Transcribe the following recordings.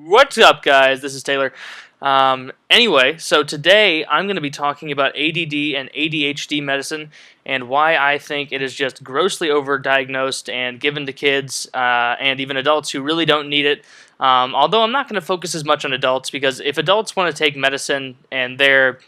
What's up, guys? This is Taylor. Anyway, so today I'm going to be talking about ADD and ADHD medicine and why I think it is just grossly overdiagnosed and given to kids and even adults who really don't need it. Although I'm not going to focus as much on adults because if adults want to take medicine and they're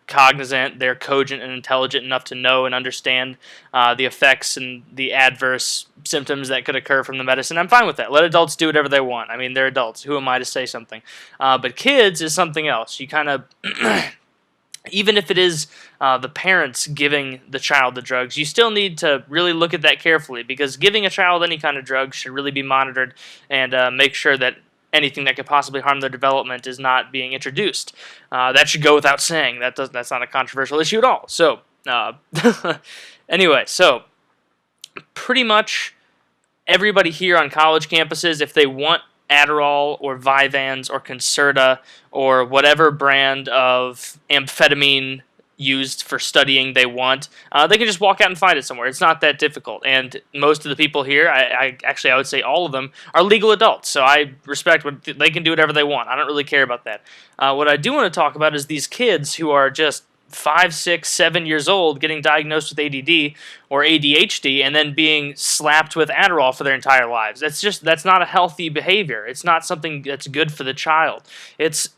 cognizant, they're cogent and intelligent enough to know and understand the effects and the adverse symptoms that could occur from the medicine. I'm fine with that. Let adults do whatever they want. I mean, they're adults. Who am I to say something? But kids is something else. You kind of, even if it is the parents giving the child the drugs, you still need to really look at that carefully because giving a child any kind of drug should really be monitored and make sure that anything that could possibly harm their development is not being introduced. That should go without saying. That's not a controversial issue at all. So, anyway, so pretty much everybody here on college campuses, if they want Adderall or Vyvanse or Concerta or whatever brand of amphetamine used for studying they want, they can just walk out and find it somewhere. It's not that difficult. And most of the people here, I would say all of them, are legal adults. So I respect what they can do whatever they want. I don't really care about that. What I do want to talk about is these kids who are just 5, 6, 7 years old getting diagnosed with ADD or ADHD and then being slapped with Adderall for their entire lives. That's not a healthy behavior. It's not something that's good for the child. It's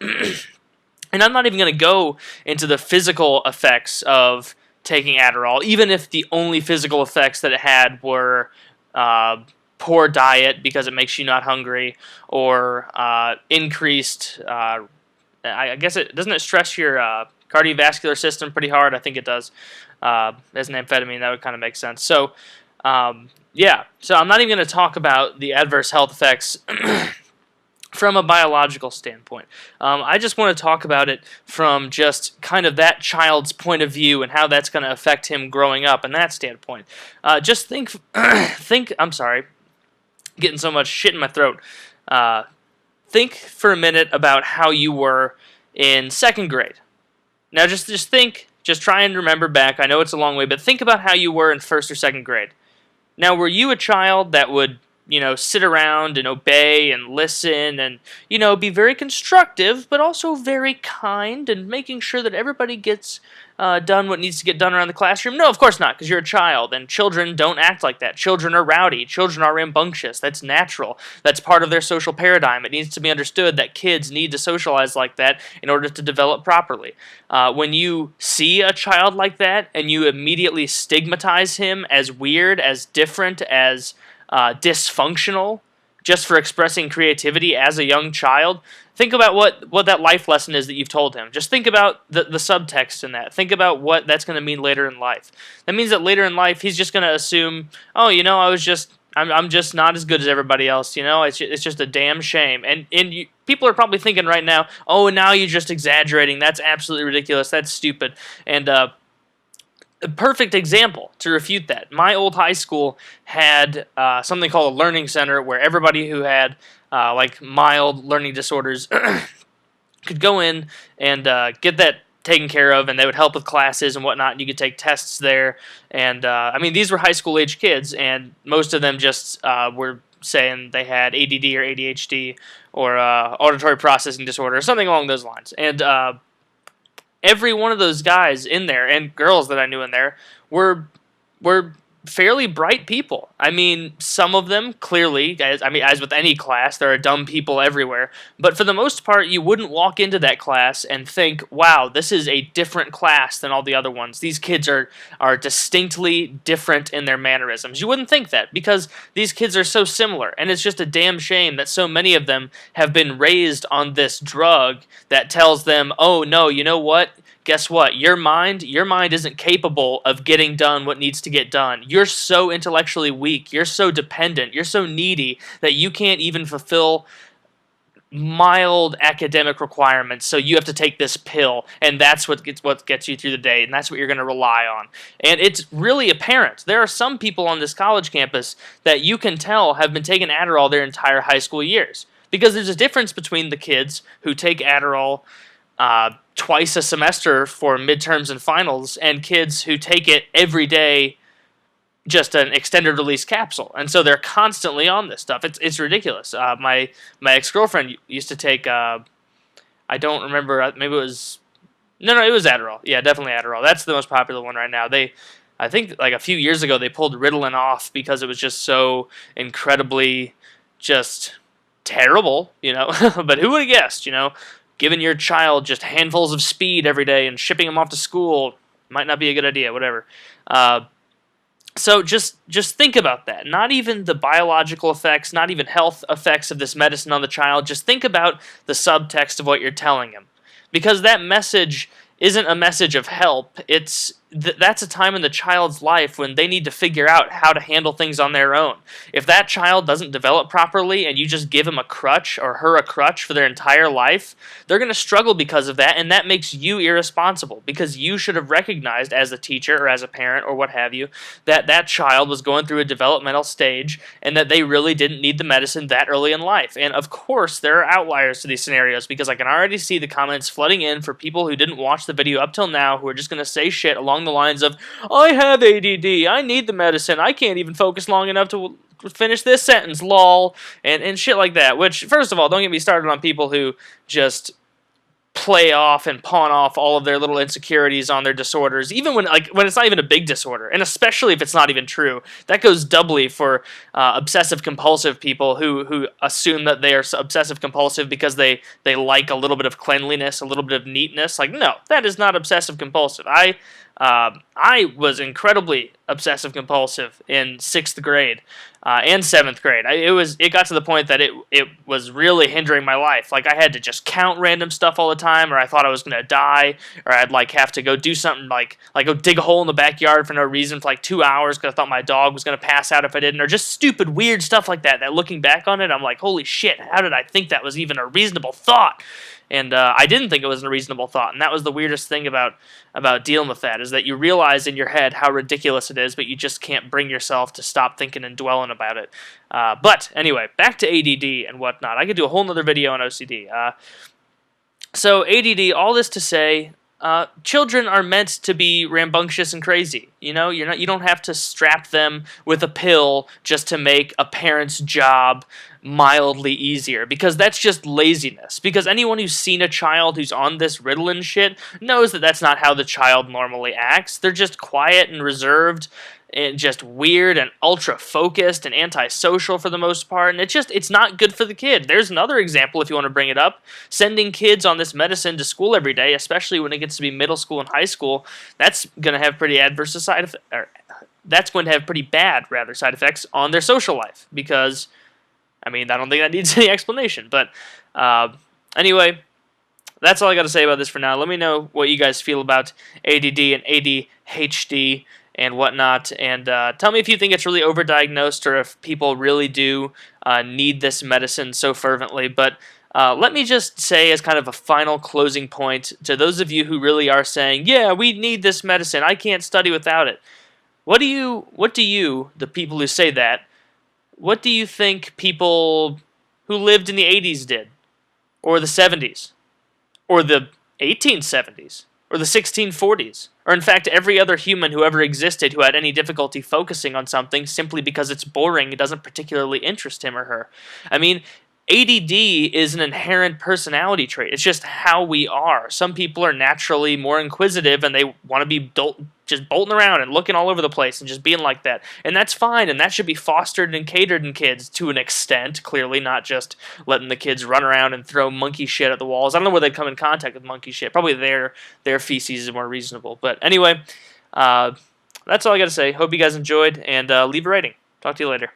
and I'm not even going to go into the physical effects of taking Adderall, even if the only physical effects that it had were poor diet because it makes you not hungry, or increased, I guess doesn't it stress your cardiovascular system pretty hard? I think it does. As an amphetamine, that would kind of make sense. So, yeah. So I'm not even going to talk about the adverse health effects from a biological standpoint. I just want to talk about it from just kind of that child's point of view and how that's going to affect him growing up in that standpoint. Just think, I'm sorry, getting so much shit in my throat. Think for a minute about how you were in second grade. Now just think, just try and remember back. I know it's a long way, but think about how you were in first or second grade. Now, were you a child that would sit around and obey and listen and, be very constructive, but also very kind and making sure that everybody gets done what needs to get done around the classroom? No, of course not, because you're a child, and children don't act like that. Children are rowdy. Children are rambunctious. That's natural. That's part of their social paradigm. It needs to be understood that kids need to socialize like that in order to develop properly. When you see a child like that and you immediately stigmatize him as weird, as different, as dysfunctional just for expressing creativity as a young child, think about what that life lesson is that you've told him. Just think about the subtext in that. Think about what that's going to mean later in life. That means that later in life he's just going to assume, oh, I'm just not as good as everybody else. It's just a damn shame. And people are probably thinking right now, oh, now you're just exaggerating. That's absolutely ridiculous. That's stupid. And a perfect example to refute that. My old high school had something called a learning center where everybody who had mild learning disorders could go in and get that taken care of, and they would help with classes and whatnot, and you could take tests there. And these were high school age kids, and most of them just were saying they had ADD or ADHD or auditory processing disorder or something along those lines. And every one of those guys in there and girls that I knew in there were fairly bright people. Some of them clearly, as with any class, there are dumb people everywhere. But for the most part, you wouldn't walk into that class and think, wow, this is a different class than all the other ones. These kids are distinctly different in their mannerisms. You wouldn't think that because these kids are so similar. And it's just a damn shame that so many of them have been raised on this drug that tells them, oh, no, you know what? Guess what? Your mind isn't capable of getting done what needs to get done. You're so intellectually weak. You're so dependent. You're so needy that you can't even fulfill mild academic requirements, so you have to take this pill, and that's what gets you through the day, and that's what you're going to rely on. And it's really apparent. There are some people on this college campus that you can tell have been taking Adderall their entire high school years, because there's a difference between the kids who take Adderall twice a semester for midterms and finals, and kids who take it every day just an extended release capsule, and so they're constantly on this stuff. It's ridiculous. My ex girlfriend used to take I don't remember, maybe it was no, it was Adderall. Yeah, definitely Adderall. That's the most popular one right now. I think like a few years ago they pulled Ritalin off because it was just so incredibly just terrible, But who would have guessed, giving your child just handfuls of speed every day and shipping them off to school might not be a good idea. Whatever. So just think about that. Not even the biological effects, not even health effects of this medicine on the child. Just think about the subtext of what you're telling him, because that message isn't a message of help. That's a time in the child's life when they need to figure out how to handle things on their own. If that child doesn't develop properly and you just give him a crutch or her a crutch for their entire life, they're going to struggle because of that, and that makes you irresponsible, because you should have recognized as a teacher or as a parent or what have you that that child was going through a developmental stage and that they really didn't need the medicine that early in life. And of course there are outliers to these scenarios, because I can already see the comments flooding in for people who didn't watch the video up till now who are just going to say shit along the lines of, I have ADD, I need the medicine, I can't even focus long enough to finish this sentence, lol, and shit like that. Which, first of all, don't get me started on people who just play off and pawn off all of their little insecurities on their disorders, even when it's not even a big disorder, and especially if it's not even true. That goes doubly for obsessive compulsive people who assume that they are obsessive compulsive because they like a little bit of cleanliness, a little bit of neatness. Like, no, that is not obsessive compulsive. I was incredibly obsessive compulsive in 6th grade and 7th grade. It got to the point that it was really hindering my life. Like, I had to just count random stuff all the time, or I thought I was gonna die, or I'd have to go do something like go dig a hole in the backyard for no reason for 2 hours because I thought my dog was gonna pass out if I didn't, or just stupid weird stuff like that. That looking back on it, I'm like, holy shit, how did I think that was even a reasonable thought? And I didn't think it was a reasonable thought, and that was the weirdest thing about dealing with that, is that you realize in your head how ridiculous it is, but you just can't bring yourself to stop thinking and dwelling about it. But anyway, back to ADD and whatnot. I could do a whole nother video on OCD. So ADD, all this to say, children are meant to be rambunctious and crazy. You don't have to strap them with a pill just to make a parent's job mildly easier, because that's just laziness. Because anyone who's seen a child who's on this Ritalin shit knows that that's not how the child normally acts. They're just quiet and reserved and just weird and ultra focused and antisocial for the most part, and it's not good for the kid. There's another example, if you want to bring it up. Sending kids on this medicine to school every day, especially when it gets to be middle school and high school, that's going to have pretty that's going to have pretty bad side effects on their social life, because I don't think that needs any explanation. But anyway, that's all I got to say about this for now. Let me know what you guys feel about ADD and ADHD and whatnot, and tell me if you think it's really overdiagnosed, or if people really do need this medicine so fervently. But let me just say, as kind of a final closing point, to those of you who really are saying, yeah, we need this medicine, I can't study without it. What do you, the people who say that, what do you think people who lived in the 80s did? Or the 70s? Or the 1870s? Or the 1640s? Or in fact, every other human who ever existed who had any difficulty focusing on something simply because it's boring, it doesn't particularly interest him or her? ADD is an inherent personality trait. It's just how we are. Some people are naturally more inquisitive and they want to be just bolting around and looking all over the place and just being like that. And that's fine, and that should be fostered and catered in kids to an extent, clearly, not just letting the kids run around and throw monkey shit at the walls. I don't know where they'd come in contact with monkey shit. Probably their feces is more reasonable. But anyway, that's all I got to say. Hope you guys enjoyed, and leave a rating. Talk to you later.